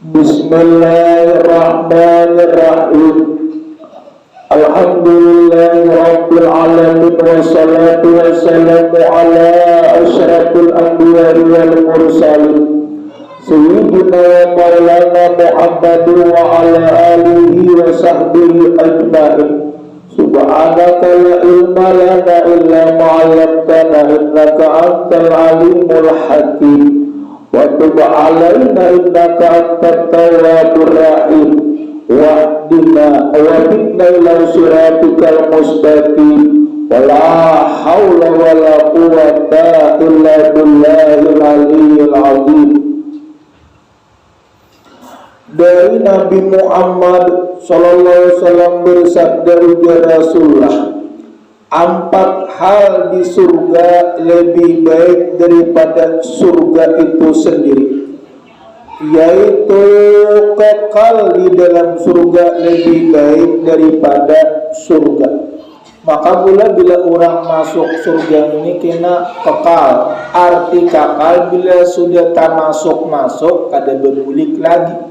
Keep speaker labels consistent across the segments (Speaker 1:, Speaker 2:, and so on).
Speaker 1: Bismillahirrahmanirrahim. Alhamdulillahirabbil alamin wassalatu wassalamu ala asyrafil anbiya'i wal mursalin sayyidina wa maulana Muhammadin wa ala alihi wa sahbihi ajma'in. Subhanaka la ilma lana illa ma 'allamtana innaka antal alimul hakim. Wa tub 'alaina innaka antat tawwabur rahim. Wahdina wa bina ila siratikal mustaqim. Wala haula wala quwwata illa billahil aliyyil azim. Dari Nabi Muhammad sallallahu alaihi wasallam bersabda, ujar Rasulullah, 4 hal di surga lebih baik daripada surga itu sendiri, yaitu kekal di dalam surga lebih baik daripada surga. Maka pula bila orang masuk surga ini kena kekal. Arti kekal bila sudah tak masuk kada berbulik lagi.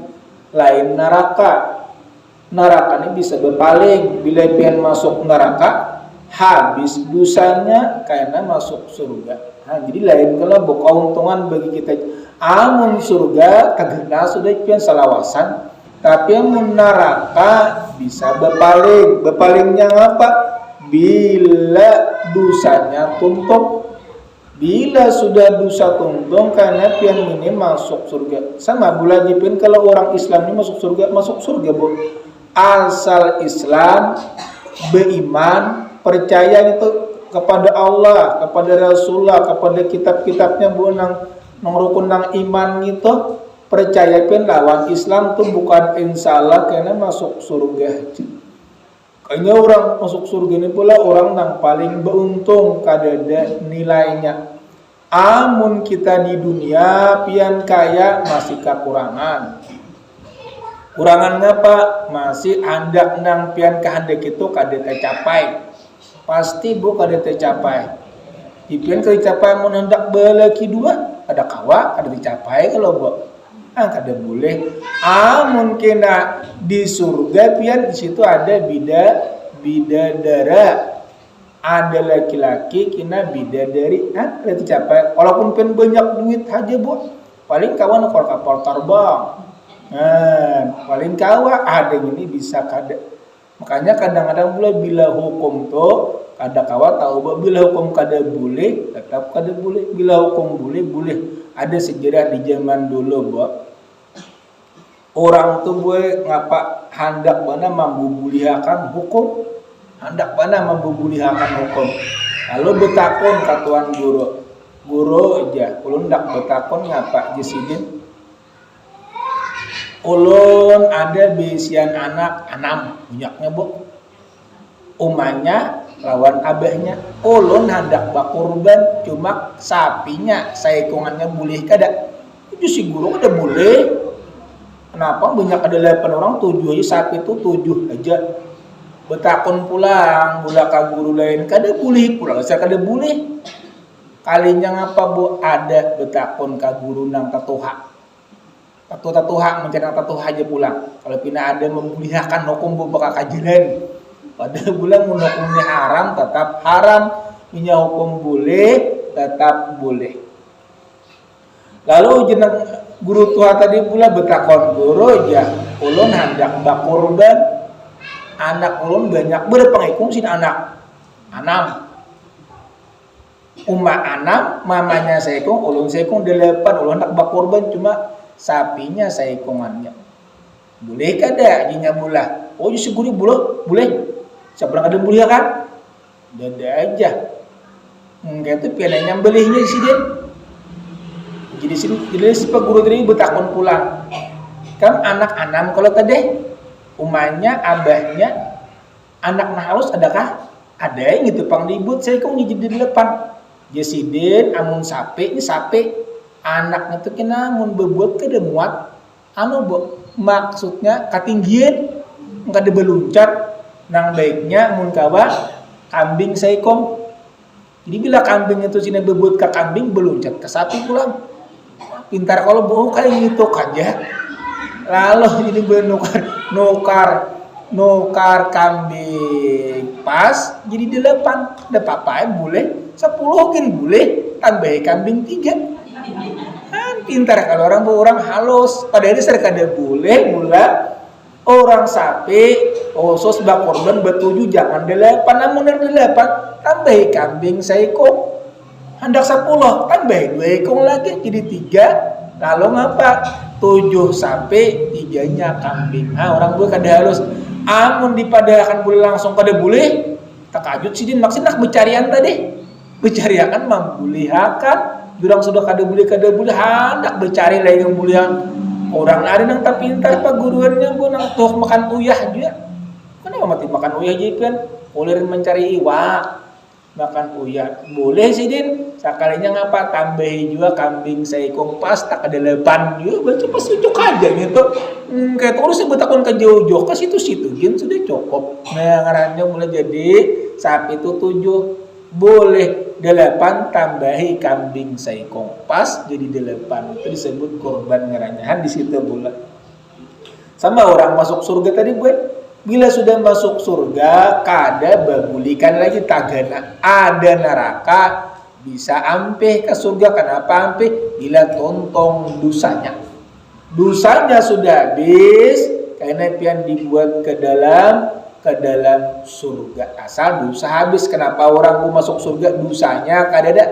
Speaker 1: Lain neraka. Neraka ini bisa berpaling. Bila pengen masuk neraka, habis dosanya karena masuk surga. Jadi lain kalau keuntungan bagi kita. Amun surga kagena sudah pian salawasan, tapi amun neraka bisa berpaling. Berpalingnya apa? Bila dosanya tuntung. Bila sudah dosa tuntung karena pian ini masuk surga. Sama pula jipin kalau orang Islam ini masuk surga bu. Asal Islam, beriman, percaya itu kepada Allah, kepada Rasulullah, kepada kitab-kitabnya bu, nang rukun nang iman itu percaya pun lawan Islam tu bukan insyaallah karena masuk surga. Kayaknya orang masuk surga ini pula orang yang paling beruntung kadada nilainya. Amun kita di dunia pian kaya masih kekurangan. Kurangannya apa? Masih hendak nang pian kehendak itu kada tercapai. Pasti bu kada tercapai. Pian kada tercapai mun hendak belaki dua, ada kawa kada tercapai kalau bu. Kada boleh. Mungkin di surga pian di situ ada bidadara. Ada laki-laki kena bidadari. Kada tercapai. Walaupun pian banyak duit aja bu. Paling kawan kapal terbang. Paling kawa ada ini bisa kada. Makanya kadang-kadang pula bila hukum tu kada kawa tahu bila hukum kada boleh tetap kada boleh, bila hukum boleh boleh. Ada sejarah di zaman dulu bu. Orang tu boleh ngapa hendak mana membubulihakan hukum, hendak mana membubulihakan hukum. Lalu betakon katuan guru aja. Ulun ndak betakon ngapa jesidin. Ulun ada besian anak 6 banyaknya bu. Umanya lawan abahnya. Ulun hendak bakurban cuma sapinya saikungannya boleh kada. Itu si guru kada boleh. Kenapa banyak ada 8 orang 7 aja sapi itu 7 aja. Betakon pulang budak ka guru lain kada boleh pulang saya kada boleh. Kalinya ngapa bu ada betakon ka guru nang tatuha. Tatuha mencari tatuha aja pulang. Kalau pina ada membolehkan hukum bu bakal kajian. Pada bulan hukumnya haram tetap haram, punya hukum boleh tetap boleh. Lalu jeneng guru tua tadi pula betakon guru aja, ulun hendak bakurban, anak ulun banyak berpengikung sin anak, 6. Umma 6, mamanya seikung, ulun seikung 8, ulun hendak bakurban cuma sapinya saikungannya. Boleh kada jinya mula? Oh si guru boleh. Seberang ada mulia kan? Dada aja. Enggak itu piananya belinya di sini. Jadi si pak guru tadi betakon pulang. Kan anak 6 kalau tadi umanya, abahnya, anak halus adakah? Ada yang gitu pang ribut saya kok jadi 8. Jesidin amun sapi ini sapi anaknya tuh kena mun bebuat kada muat. Maksudnya ketinggian enggak ada beluncat. Nang baiknya mun kawa kambing saikong. Jadi bila kambing itu sini bebuat ke kambing beluncat ke sapi pulang. Pintar kalau bohong kayak gitu aja. Lalu ini nukar kambing pas jadi 8. Ada apa boleh 10 kan boleh tambah kambing 3. Kan pintar kalau orang halus. Padahal serkada boleh mula orang sapi khusus bak korban betujuh jangan 8, namun dari 8 tambah kambing seekor. Hendak 10 tambah 2 ekor lagi jadi 3. Lalu ngapa? 7 sapi 3-nya kambing. Orang gue kada halus. Amun dipadakan boleh langsung kada boleh. Takajut sih din maksud nak becarian tadi. Becariakan membulihakan. Jurang sudah kada boleh hendak becari lagi yang bulihan. Orang ada nang tak pintar pak guruannya gue nang tuh makan uyah juga. Kenapa mati makan uyah aja kan? Boleh mencari iwak. Makan uyah boleh sih din. Sekalinya ngapa tambahin juga kambing seekor pas tak ada 8 juga. Baca pas ujuk aja gitu. Kayak terus sebut akun ke jauh-jauh ke situ-situ gin sudah cukup. Nah ngarannya mulai jadi sapi itu 7 boleh 8 tambahi kambing seekor pas jadi 8 itu disebut korban ngarannya di situ bola. Sama orang masuk surga tadi gue. Bila sudah masuk surga, kada babulikan lagi tagana. Ada neraka, bisa ampeh ke surga. Kenapa ampeh? Bila tontong dosanya. Dosanya sudah habis, karena pian dibuat ke dalam surga. Asal dosa habis. Kenapa orang mau masuk surga? Dosanya kada ada.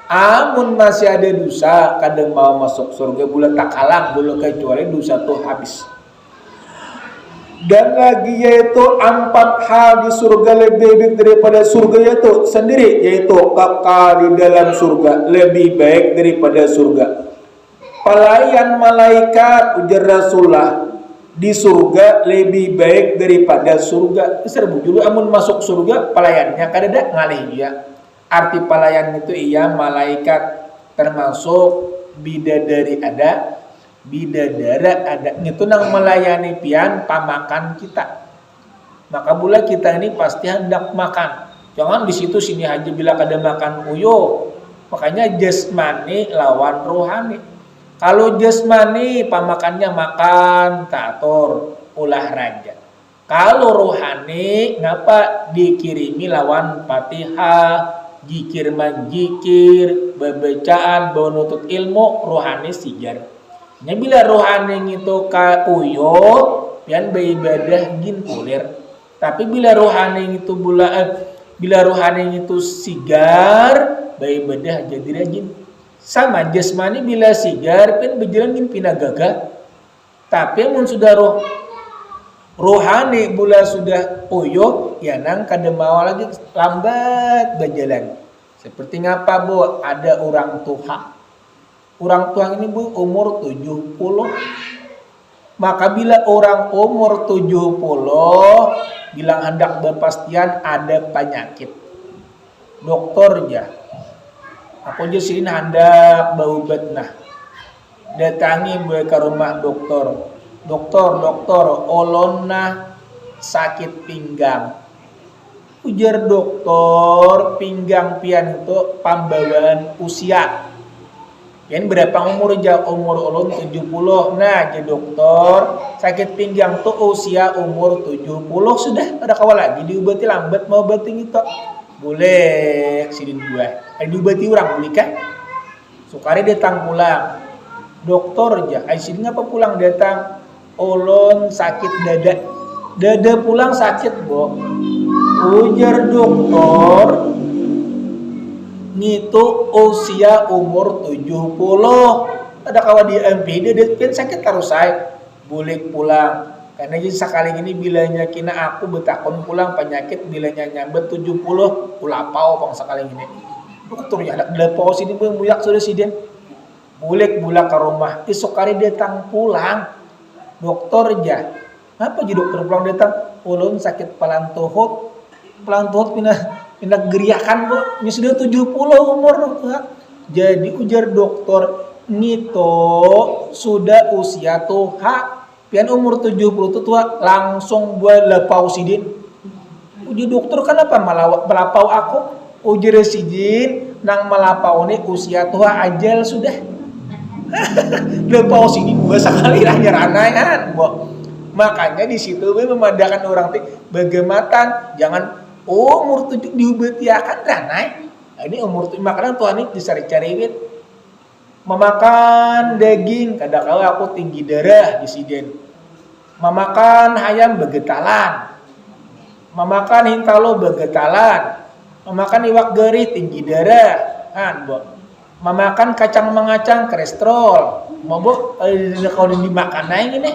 Speaker 1: Amun masih ada dosa, kada mau masuk surga. Bulan tak kalang, bulan kecuali dosa tuh habis. Dan lagi yaitu 4 hal di surga lebih baik daripada surga yaitu sendiri, yaitu kekal di dalam surga lebih baik daripada surga. Pelayan malaikat ujar Rasulullah di surga lebih baik daripada surga. Serbu dulu amun masuk surga pelayannya kadada ngalih ya. Arti pelayan itu iya malaikat termasuk bidadari ada. Bidadara ada itu nang melayani pian pamakan kita. Maka pula kita ini pasti hendak makan. Jangan di situ sini aja bila kada makan uyo. Makanya jasmani lawan rohani. Kalau jasmani pamakannya makan, tator, olahraga. Kalau rohani ngapa dikirimi lawan Fatihah, jikir manjikir, bacaan, nutut ilmu, rohani sijar. Nya bila rohani itu ka uyo pian beribadah gin kulir. Tapi bila rohani itu bila rohani itu sigar beribadah jadi rajin. Sama jasmani bila sigar pian berjalan gin pinagaga. Tapi mun sudah rohani bila sudah uyo ya nang kada mau lagi lambat berjalan. Seperti ngapa bu ada orang tua. Orang tua ini bu umur 70. Maka bila orang umur 70 bilang hendak berpastian ada penyakit. Dokter ya. Aku aja sini hendak berobat nah. Datangi gue ke rumah dokter. Dokter, ulun nah sakit pinggang. Ujar dokter, pinggang pian itu pembawaan usia. Yang berapa umur ulun 70. Nah, jadi dokter, sakit pinggang tuh usia umur 70 sudah. Ada kawal lagi diobati lambat mau obati gitu. Boleh sidin gua. Diobati orang boleh kah? Sukari datang pulang. Dokter aja, sidin ngapa pulang datang? Ulun sakit dada. Dada pulang sakit, Bu. Ujar dokter, itu usia umur 70. Ada kawan di MPD dia sakit terus saya boleh pulang karena jadi sekali ini bilanya kina aku betakon pulang penyakit bilanya nyambet 70 ulapau pang sekali ini dokter ya ada pause ini buyak sudah siden boleh pulang ke rumah esok hari datang pulang dokter aja apa jadi dokter pulang datang ulun sakit pelantuhut pindah geriakan bu, ini sudah 70 umur. Jadi ujar dokter, nito sudah usia tua, pian umur 70 itu tua, langsung buat lepau sidin. Uji dokter kenapa melapau aku? Ujar sidin, nang melapau ini usia tua ajal sudah.
Speaker 2: Lepau sini gua sekali ranai makanya di situ we memandangkan orang teh bagematan jangan umur 7 diubetiakan ranai. Ini umur 7 makanan tuan ini disari-cariwit memakan daging kadang-kala aku tinggi darah disiden memakan ayam begetalan memakan hintalo begetalan memakan iwak geri tinggi darah kan memakan kacang mengacang kolesterol mabuk kalau dimakan naik ini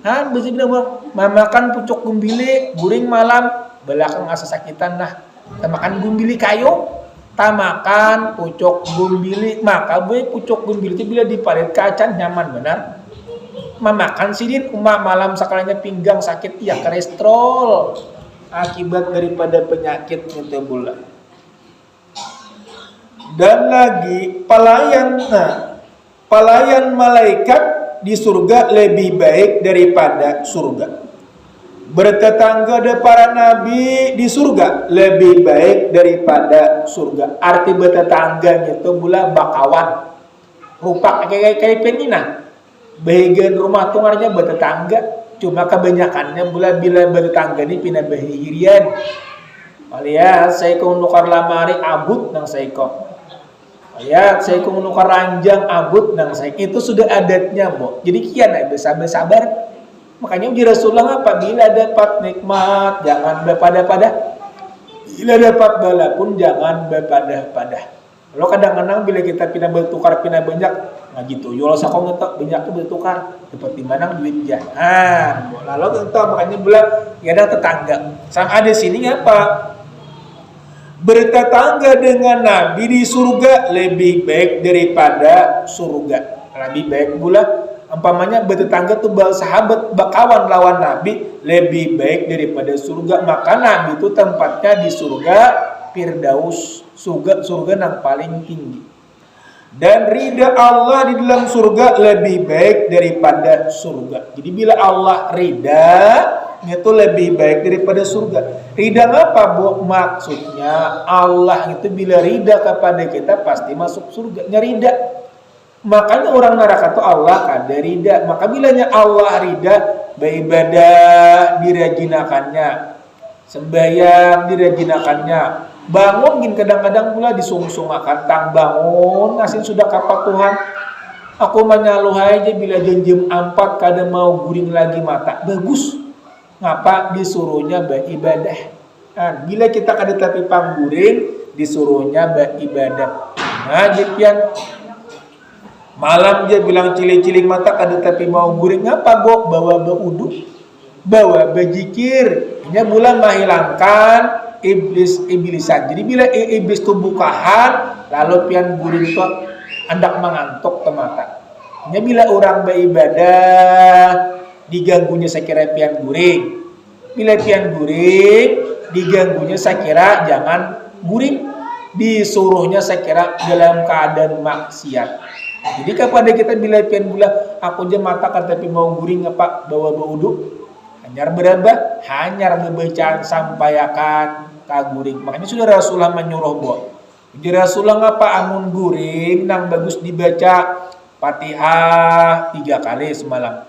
Speaker 2: kan bisa bilang memakan pucuk gumbili guring malam belakang asa sakitan nah makan gumbili kayu makan pucuk gumbili maka pucuk gumbili itu bila diparit kacang nyaman benar memakan sidin umat malam sakalanya pinggang sakit ya kolesterol akibat daripada penyakit metabolic. Dan lagi pelayan malaikat di surga lebih baik daripada surga. Bertetangga dengan para nabi di surga lebih baik daripada surga. Arti bertetangga itu bula bakawan. Rupa kayak penina. Bagian rumah tungarnya bertetangga. Cuma kebanyakannya bula bila bertetangga ini pindah bahirian. Alias saya kong nukar lamari abut nang saya kong. Alias saya kong nukar ranjang abut nang saya. Itu sudah adatnya, Bo. Jadi kian bersabar. Makanya uji Rasulullah apabila dapat nikmat jangan berpada-pada. Bila dapat bala pun jangan berpada-pada. Kalau kadang-kadang bila kita pindah bertukar pindah banyak, nah gitu. Yo sakong ngetok banyak itu bertukar, dapat di mana duit jangan. Lalu kita makanya bila ya ada tetangga. Sama ada sini apa? Bertetangga dengan Nabi di surga lebih baik daripada surga. Lebih baik pula umpamanya bertetangga tuh sahabat bakawan lawan Nabi lebih baik daripada surga. Maka Nabi itu tempatnya di surga Firdaus, surga yang paling tinggi. Dan ridha Allah di dalam surga lebih baik daripada surga. Jadi bila Allah ridha itu lebih baik daripada surga. Ridha apa, Bu? Maksudnya Allah itu bila ridha kepada kita pasti masuk surga. Ridha. Makanya orang neraka itu Allah kada ridha. Maka bilanya Allah ridha, beribadah dirajinakannya, sembahyang dirajinakannya, bangun gin kadang-kadang pula disungsung-sunggakan tang bangun ngasin sudah kapak Tuhan. Aku menyaluhai aja bila jenjem 4 kada mau guring lagi mata. Bagus. Ngapa disuruhnya beribadah? Nah, bila kita kada tapi pangguring disuruhnya beribadah. Nah, jipian malam dia bilang ciling-ciling mata kada tapi mau guring ngapa, Bo? Bawa beuduk, bawa bejikir. Ini bulan menghilangkan iblis-iblisan. Jadi bila iblis itu bukahan lalu pian guring itu hendak mengantuk ke mata. Ini bila orang beribadah diganggunya saya kira pian guring. Bila pian guring diganggunya saya kira jangan guring. Disuruhnya saya kira dalam keadaan maksiat. Jadi kepada kita bila pian gula aku je mata kan tapi mau guring apa bawa beuduk hanyar berabah hanyar membacaan sampaikan kaguring. Makanya sudah Rasulullah menyuruh buat. Jadi Rasulullah ngapa amun guring nang bagus dibaca Fatihah 3 kali semalam.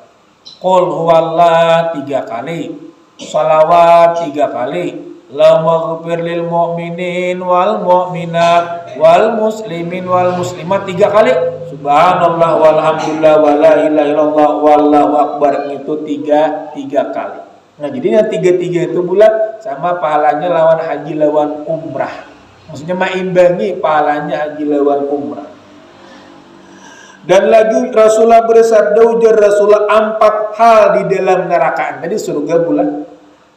Speaker 2: Qul huwallah 3 kali. Shalawat 3 kali. La maghfir lil mu'minin wal mu'minat wal muslimin wal muslimat 3 kali. Subhanallah walhamdulillah wala ilaha illallah wallahu akbar itu 3 kali. Nah, jadi yang 3 itu pula sama pahalanya lawan haji lawan umrah. Maksudnya maimbangi pahalanya haji lawan umrah. Dan lagi Rasulullah bersabda ujar Rasulullah 4 hal di dalam neraka. Tadi surga pula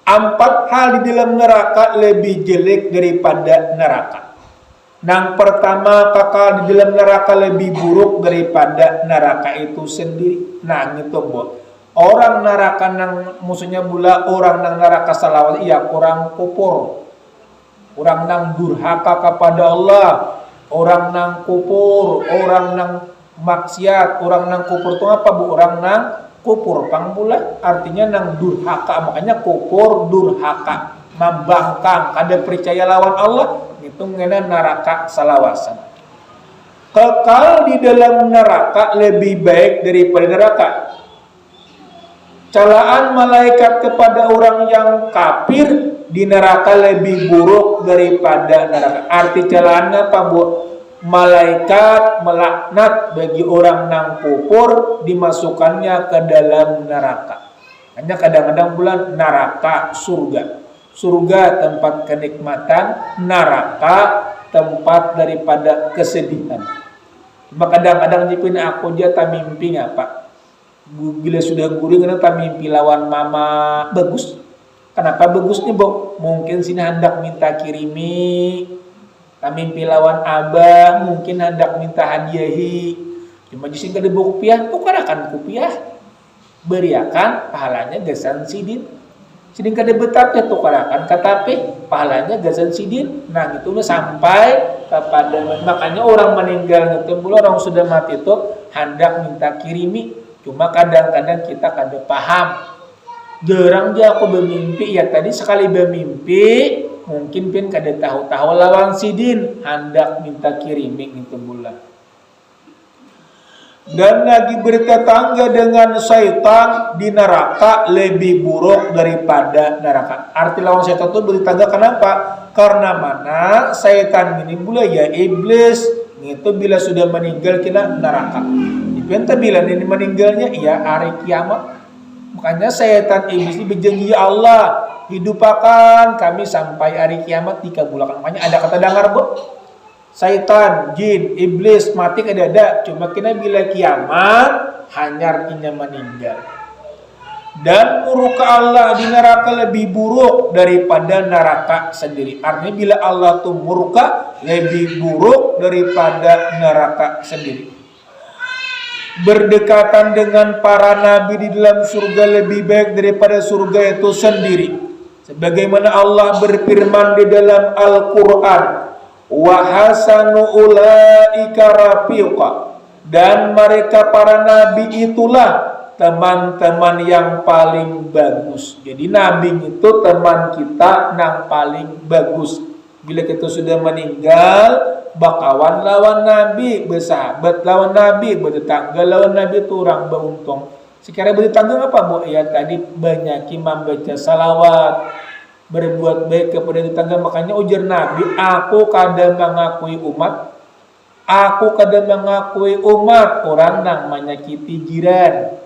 Speaker 2: 4 hal di dalam neraka lebih jelek daripada neraka. Yang pertama, kakak di dalam neraka lebih buruk daripada neraka itu sendiri. Nah, itu Bu. Orang neraka nang musuhnya pula orang nang neraka salawat iya orang kufur. Orang nang durhaka kepada Allah, orang nang kufur, orang nang maksiat, orang nang kufur itu apa, Bu? Orang nang kufur pangbula artinya nang durhaka, makanya kufur durhaka membangkang kada percaya lawan Allah itu ngena neraka salawasan. Kekal di dalam neraka lebih baik daripada neraka. Celaan malaikat kepada orang yang kafir di neraka lebih buruk daripada neraka. Arti celaannya apa, Bu? Malaikat melaknat bagi orang yang kufur, dimasukkannya ke dalam neraka. Hanya kadang-kadang bulan neraka surga. Surga tempat kenikmatan, neraka tempat daripada kesedihan. Cuma kadang-kadang jipin aku aja tak mimpi apa. Bila sudah guring karena tak mimpi lawan mama bagus. Kenapa bagus nih, Bu? Mungkin sini hendak minta kirimi. Tak mimpi lawan abah, mungkin hendak minta hadiahi. Cuma jising kada kupiah, tukarakan kupiah. Beriakan pahalanya gasan sidin. Sidin kada betap ya tukarakan katape, pahalanya gasan sidin. Nah, itu sampai kepada makanya orang meninggal itu, orang sudah mati itu hendak minta kirimi. Cuma kadang-kadang kita kada paham. Jarang dia aku bermimpi, ya tadi sekali bermimpi, mungkin pun kada tahu-tahu lawan sidin hendak minta kirimi itu bulan. Dan lagi bertetangga dengan syaitan di neraka lebih buruk daripada neraka. Arti lawan syaitan itu bertetangga kenapa? Karena mana syaitan ini pula ya iblis itu bila sudah meninggal kena neraka. Entah bila ini meninggalnya iya hari kiamat. Makanya syaitan iblis ini berjanji, ya Allah hidupakan kami sampai hari kiamat dikabulkan. Makanya ada kata dengar, Bu, syaitan, jin, iblis mati kada ada, cuma kena bila kiamat hanya artinya meninggal. Dan murka Allah di neraka lebih buruk daripada neraka sendiri. Artinya bila Allah tuh murka lebih buruk daripada neraka sendiri. Berdekatan dengan para nabi di dalam surga lebih baik daripada surga itu sendiri. Sebagaimana Allah berfirman di dalam Al-Quran, wa hasanu ulaika rafiqa, dan mereka para nabi itulah teman-teman yang paling bagus. Jadi nabi itu teman kita yang paling bagus. Bila kita sudah meninggal, bakawan lawan nabi, bersahabat lawan nabi, bertetangga lawan nabi, itu orang beruntung. Sekarang bertetangga apa, Bu? Ya tadi banyak membaca salawat, berbuat baik kepada tetangga. Makanya ujar nabi, aku kadang mengakui umat, orang yang menyakiti jiran.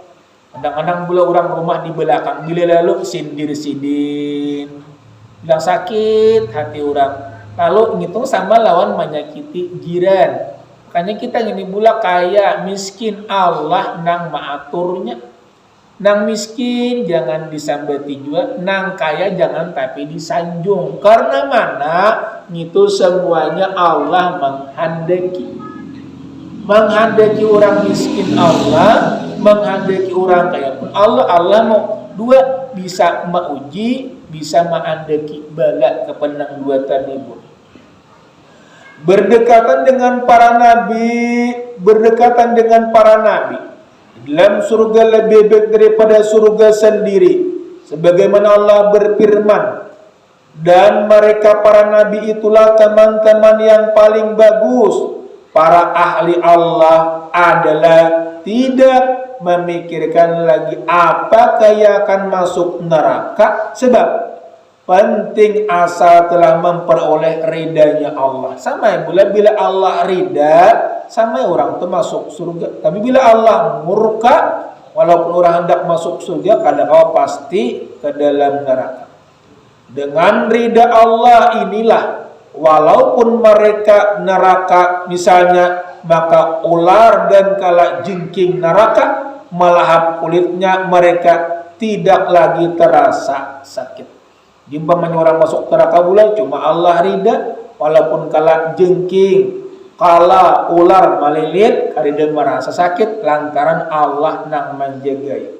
Speaker 2: Kadang-kadang pula orang rumah di belakang, bila lalu sindir-sindir, bilang sakit hati orang, lalu ngitung sama lawan menyakiti jiran. Makanya kita ini pula kaya miskin, Allah nang maaturnya. Nang miskin jangan disambati juga, nang kaya jangan tapi disanjung. Karena mana itu semuanya Allah menghendaki orang miskin, Allah menghendaki orang kaya pun Allah mau dua, bisa mauji, bisa menghendaki bala kepenang dua tadi, Bu. Berdekatan dengan para nabi dalam surga lebih baik daripada surga sendiri. Sebagaimana Allah berfirman, dan mereka para nabi itulah teman-teman yang paling bagus. Para ahli Allah adalah tidak memikirkan lagi apakah yang akan masuk neraka, sebab penting asal telah memperoleh ridanya Allah. Sama bila Allah ridha, sama orang itu masuk surga. Tapi bila Allah murka, walaupun orang hendak masuk surga, kadang-kadang pasti ke dalam neraka. Dengan ridha Allah inilah, walaupun mereka neraka misalnya, maka ular dan kalajengking neraka melahap kulitnya, mereka tidak lagi terasa sakit. Jika orang masuk neraka bulan, cuma Allah ridha, walaupun kalajengking, kala ular melilit, kada merasa sakit lantaran Allah nang menjagai.